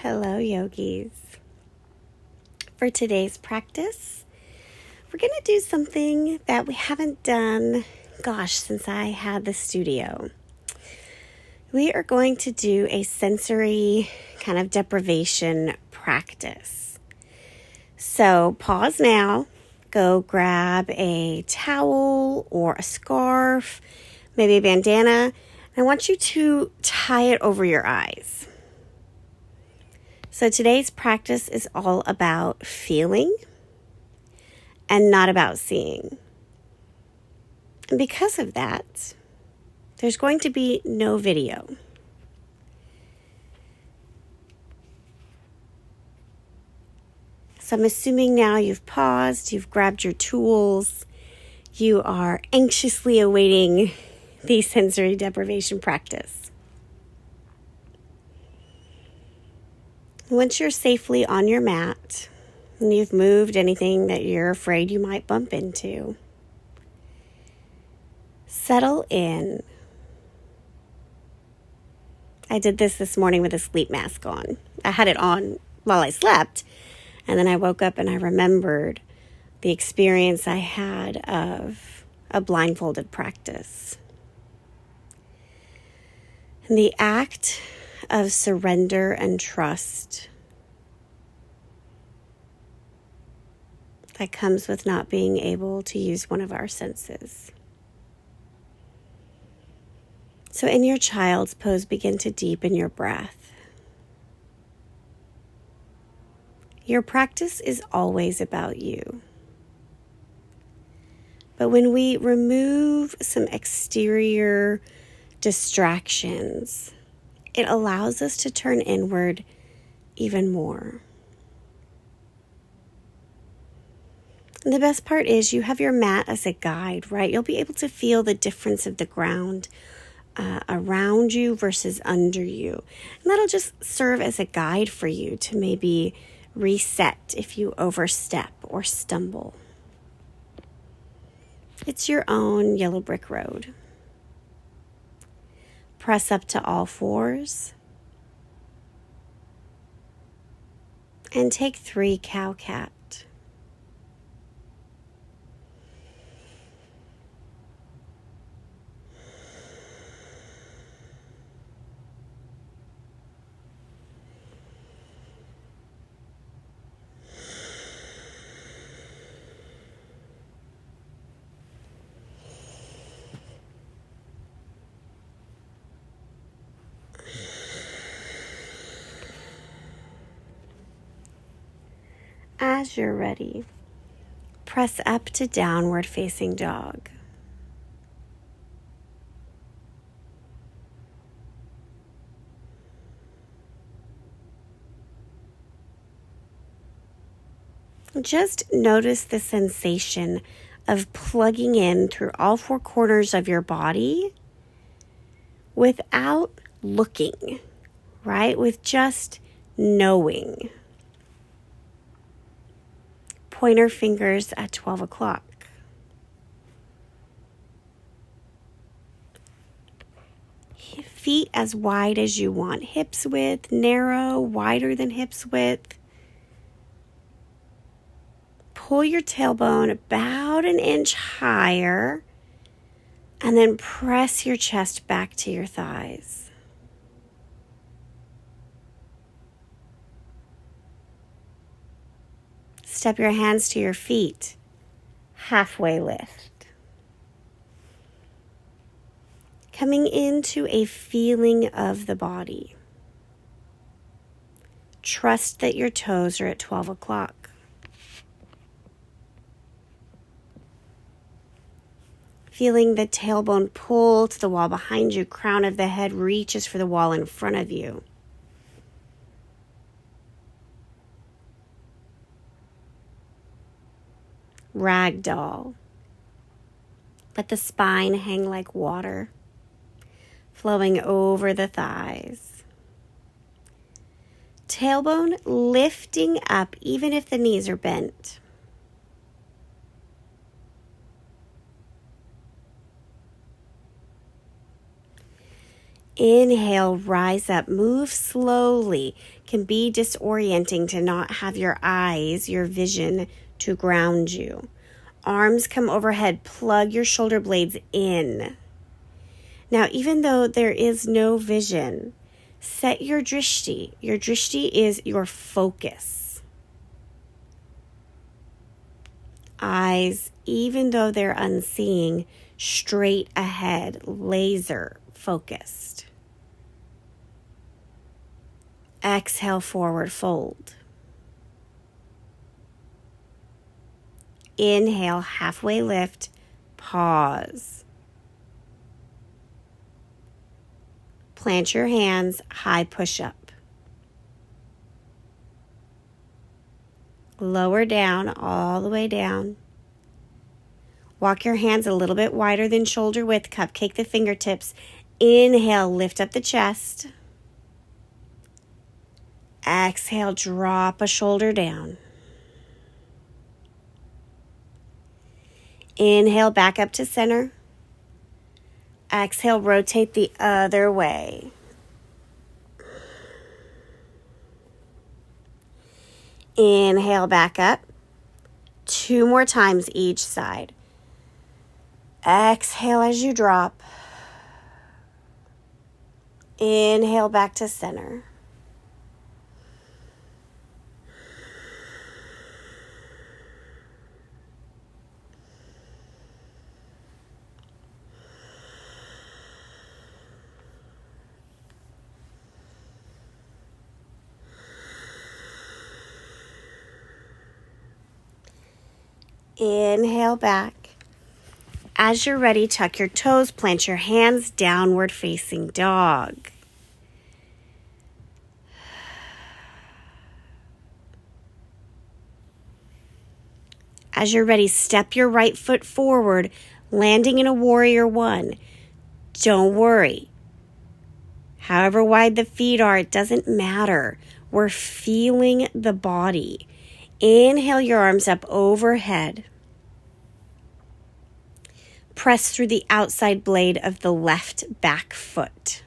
Hello, yogis. For today's practice, we're going to do something that we haven't done, since I had the studio. We are going to do a sensory kind of deprivation practice. So pause now, go grab a towel or a scarf, maybe a bandana. I want you to tie it over your eyes. So today's practice is all about feeling and not about seeing. And because of that, there's going to be no video. So I'm assuming now you've paused, you've grabbed your tools, you are anxiously awaiting the sensory deprivation practice. Once you're safely on your mat and you've moved anything that you're afraid you might bump into, settle in. I did this morning with a sleep mask on. I had it on while I slept, and then I woke up and I remembered the experience I had of a blindfolded practice. And the act of surrender and trust that comes with not being able to use one of our senses. So in your child's pose, begin to deepen your breath. Your practice is always about you. But when we remove some exterior distractions, it allows us to turn inward even more. And the best part is you have your mat as a guide, right? You'll be able to feel the difference of the ground around you versus under you. And that'll just serve as a guide for you to maybe reset if you overstep or stumble. It's your own yellow brick road. Press up to all fours. And take 3 cow-cat. As you're ready, press up to downward facing dog. Just notice the sensation of plugging in through all 4 corners of your body without looking, right? With just knowing. Pointer fingers at 12 o'clock. Feet as wide as you want. Hips width, narrow, wider than hips width. Pull your tailbone about an inch higher and then press your chest back to your thighs. Step your hands to your feet, halfway lift. Coming into a feeling of the body. Trust that your toes are at 12 o'clock. Feeling the tailbone pull to the wall behind you, crown of the head reaches for the wall in front of you. Ragdoll. Let the spine hang like water, flowing over the thighs. Tailbone lifting up even if the knees are bent. Inhale, rise up, move slowly. Can be disorienting to not have your eyes, your vision to ground you. Arms come overhead, plug your shoulder blades in. Now, even though there is no vision, set your drishti. Your drishti is your focus. Eyes, even though they're unseeing, straight ahead, laser focused. Exhale, forward fold. Inhale, halfway lift, pause. Plant your hands, high push-up. Lower down, all the way down. Walk your hands a little bit wider than shoulder width, cupcake the fingertips. Inhale, lift up the chest. Exhale, drop a shoulder down. Inhale, back up to center. Exhale, rotate the other way. Inhale, back up. 2 more times each side. Exhale as you drop. Inhale, back to center. Inhale back. As you're ready, tuck your toes, plant your hands, downward facing dog. As you're ready, step your right foot forward, landing in a warrior one. Don't worry. However wide the feet are, it doesn't matter. We're feeling the body. Inhale your arms up overhead. Press through the outside blade of the left back foot.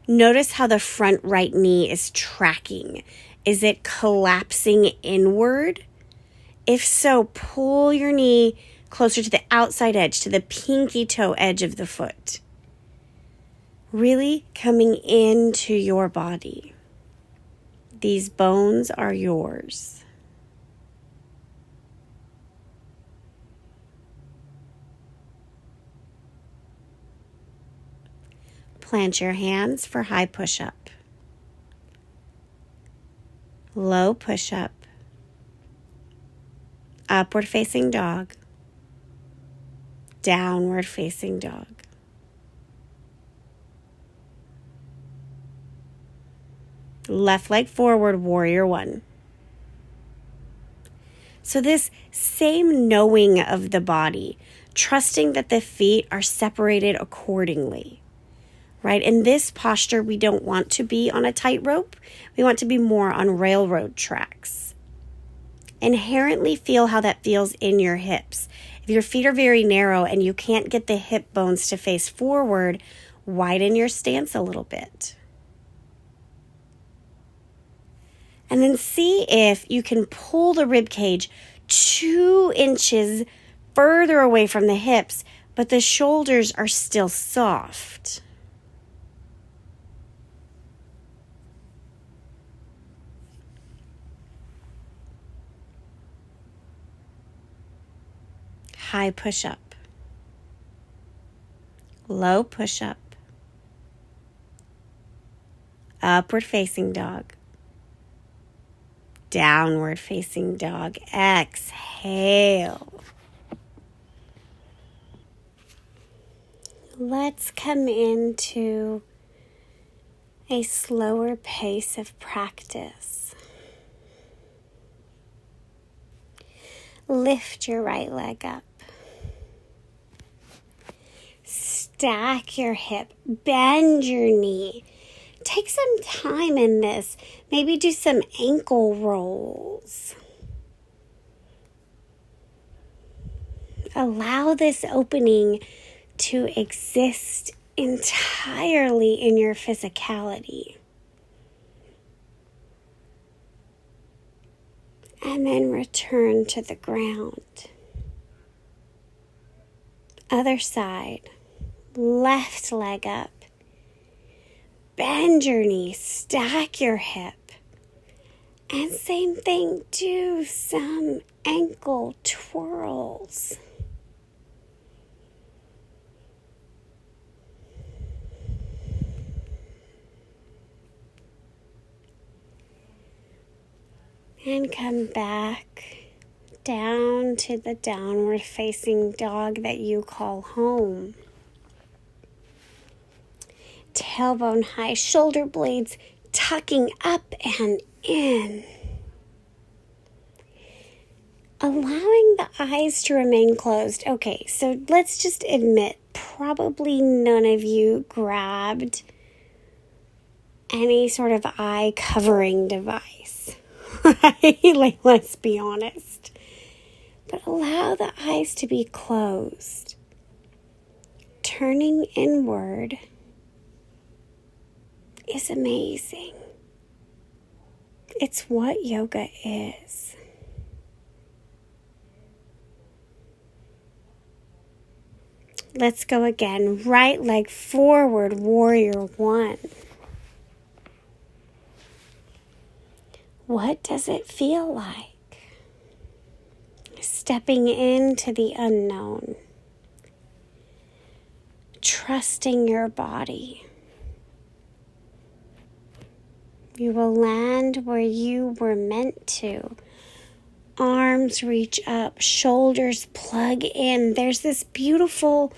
Notice how the front right knee is tracking. Is it collapsing inward? If so, pull your knee closer to the outside edge, to the pinky toe edge of the foot. Really coming into your body. These bones are yours. Plant your hands for high push-up. Low push-up. Upward facing dog. Downward facing dog. Left leg forward, warrior one. So this same knowing of the body, trusting that the feet are separated accordingly, right? In this posture, we don't want to be on a tightrope. We want to be more on railroad tracks. Inherently feel how that feels in your hips. If your feet are very narrow and you can't get the hip bones to face forward, widen your stance a little bit. And then see if you can pull the rib cage 2 inches further away from the hips, but the shoulders are still soft. High push-up. Low push-up. Upward facing dog. Downward facing dog. Exhale. Let's come into a slower pace of practice. Lift your right leg up. Stack your hip. Bend your knee. Take some time in this. Maybe do some ankle rolls. Allow this opening to exist entirely in your physicality. And then return to the ground. Other side. Left leg up. Bend your knee. Stack your hip. And same thing, do some ankle twirls. And come back down to the downward facing dog that you call home. Tailbone high, shoulder blades tucking up and in. Allowing the eyes to remain closed. Okay, so let's just admit, probably none of you grabbed any sort of eye covering device, right? Like, let's be honest. But allow the eyes to be closed. Turning inward is amazing. It's what yoga is. Let's go again. Right leg forward, warrior one. What does it feel like? Stepping into the unknown. Trusting your body. You will land where you were meant to. Arms reach up, shoulders plug in. There's this beautiful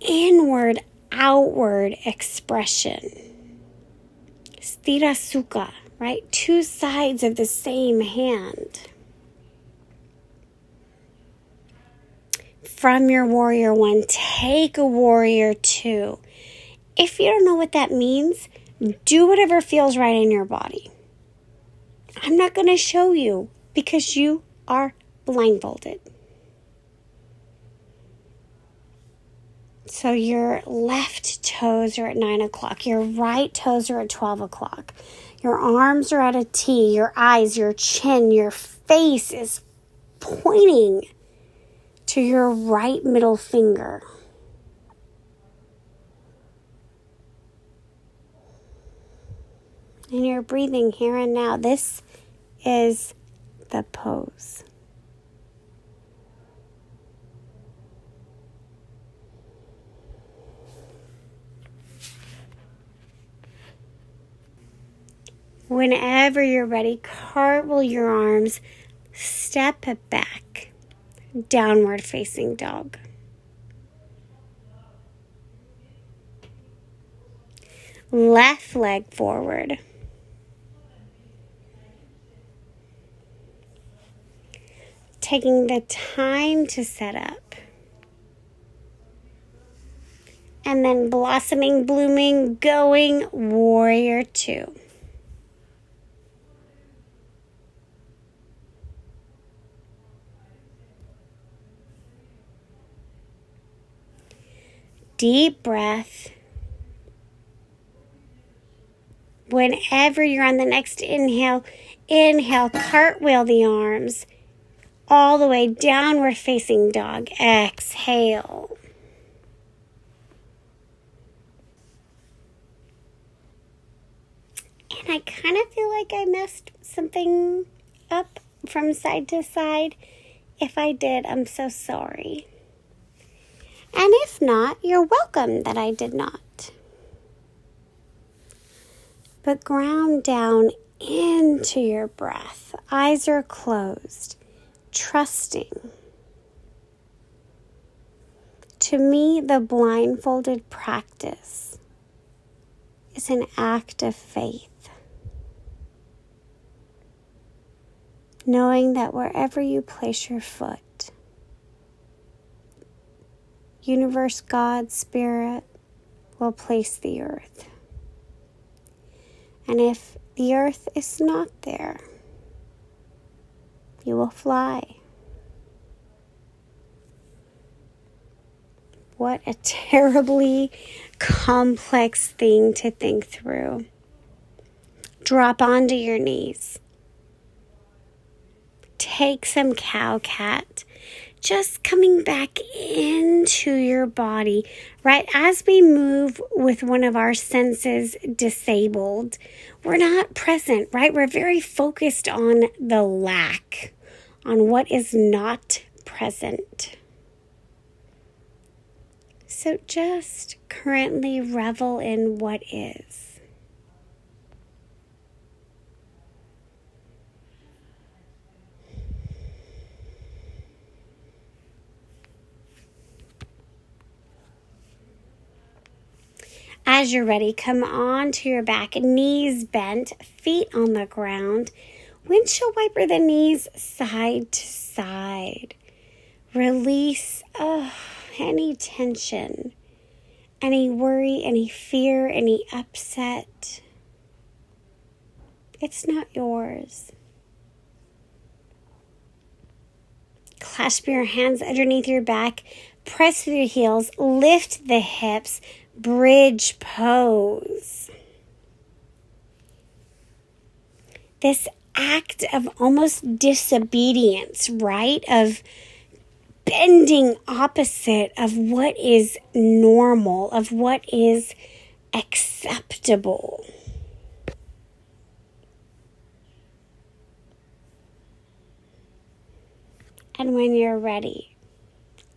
inward, outward expression. Sthira Sukha, right? Two sides of the same hand. From your warrior one, take a warrior two. If you don't know what that means, do whatever feels right in your body. I'm not going to show you because you are blindfolded. So your left toes are at 9 o'clock. Your right toes are at 12 o'clock. Your arms are at a T. Your eyes, your chin, your face is pointing to your right middle finger. And you're breathing here and now. This is the pose. Whenever you're ready, cartwheel your arms, step back, downward facing dog. Left leg forward. Taking the time to set up. And then blossoming, blooming, going warrior two. Deep breath. Whenever you're on the next inhale, cartwheel the arms all the way downward facing dog. Exhale. And I kind of feel like I messed something up from side to side. If I did, I'm so sorry. And if not, you're welcome that I did not. But ground down into your breath. Eyes are closed. Trusting. To me, the blindfolded practice is an act of faith. Knowing that wherever you place your foot, universe, God, spirit will place the earth. And if the earth is not there, you will fly. What a terribly complex thing to think through. Drop onto your knees. Take some cow-cat. Just coming back into your body, right? As we move with one of our senses disabled, we're not present, right? We're very focused on the lack, on what is not present. So just currently revel in what is. As you're ready, come on to your back, knees bent, feet on the ground. Windshield wiper the knees side to side. Release any tension, any worry, any fear, any upset. It's not yours. Clasp your hands underneath your back. Press through your heels. Lift the hips. Bridge pose. This act of almost disobedience, right? Of bending opposite of what is normal, of what is acceptable. And when you're ready,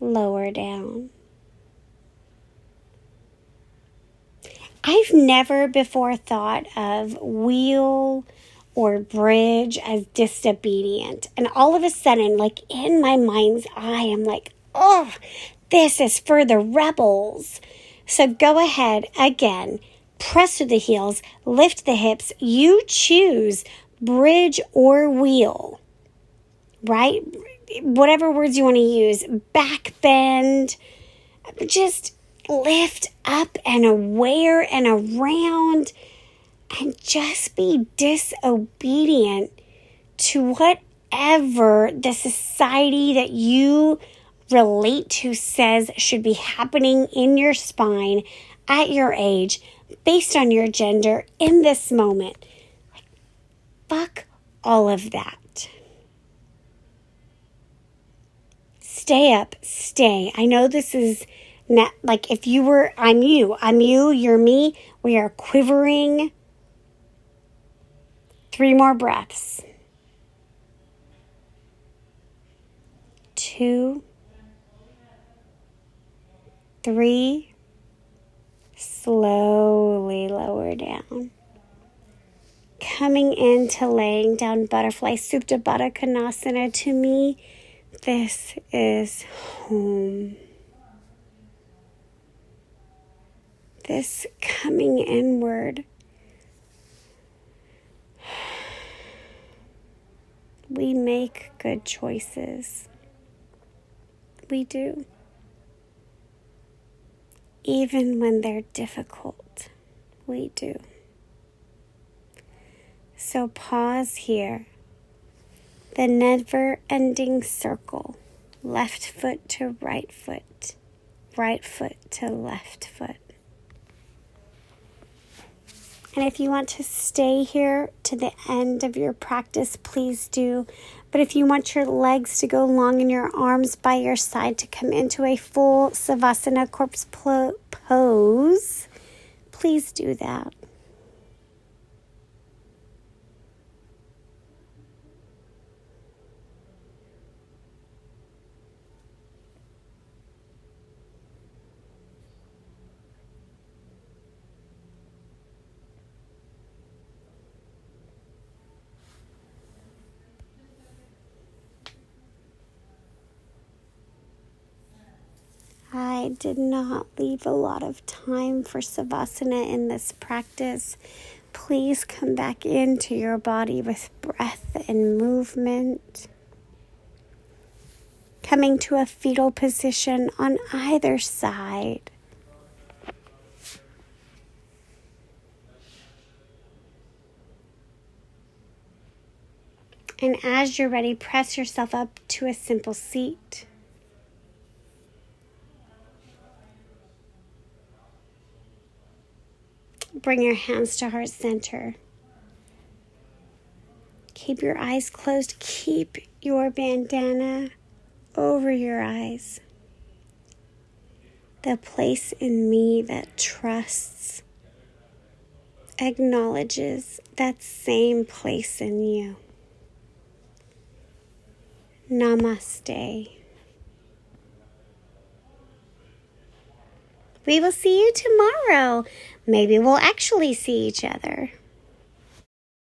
lower down. I've never before thought of wheel or bridge as disobedient. And all of a sudden, like in my mind's eye, I'm like, oh, this is for the rebels. So go ahead again, press to the heels, lift the hips. You choose bridge or wheel, right? Whatever words you want to use, backbend, just lift up and aware and around, and just be disobedient to whatever the society that you relate to says should be happening in your spine at your age, based on your gender in this moment. Fuck all of that. Stay up, stay. I know this is not like if you were, I'm you, you're me. We are quivering. 3 more breaths. 2, 3. Slowly lower down. Coming into laying down butterfly Supta Baddha Konasana. To me, this is home. This coming inward. We make good choices. We do. Even when they're difficult, we do. So pause here. The never-ending circle. Left foot to right foot to left foot. And if you want to stay here to the end of your practice, please do. But if you want your legs to go long and your arms by your side to come into a full Savasana corpse pose, please do that. I did not leave a lot of time for Savasana in this practice. Please come back into your body with breath and movement. Coming to a fetal position on either side. And as you're ready, press yourself up to a simple seat. Bring your hands to heart center. Keep your eyes closed. Keep your bandana over your eyes. The place in me that trusts, acknowledges that same place in you. Namaste. We will see you tomorrow. Maybe we'll actually see each other.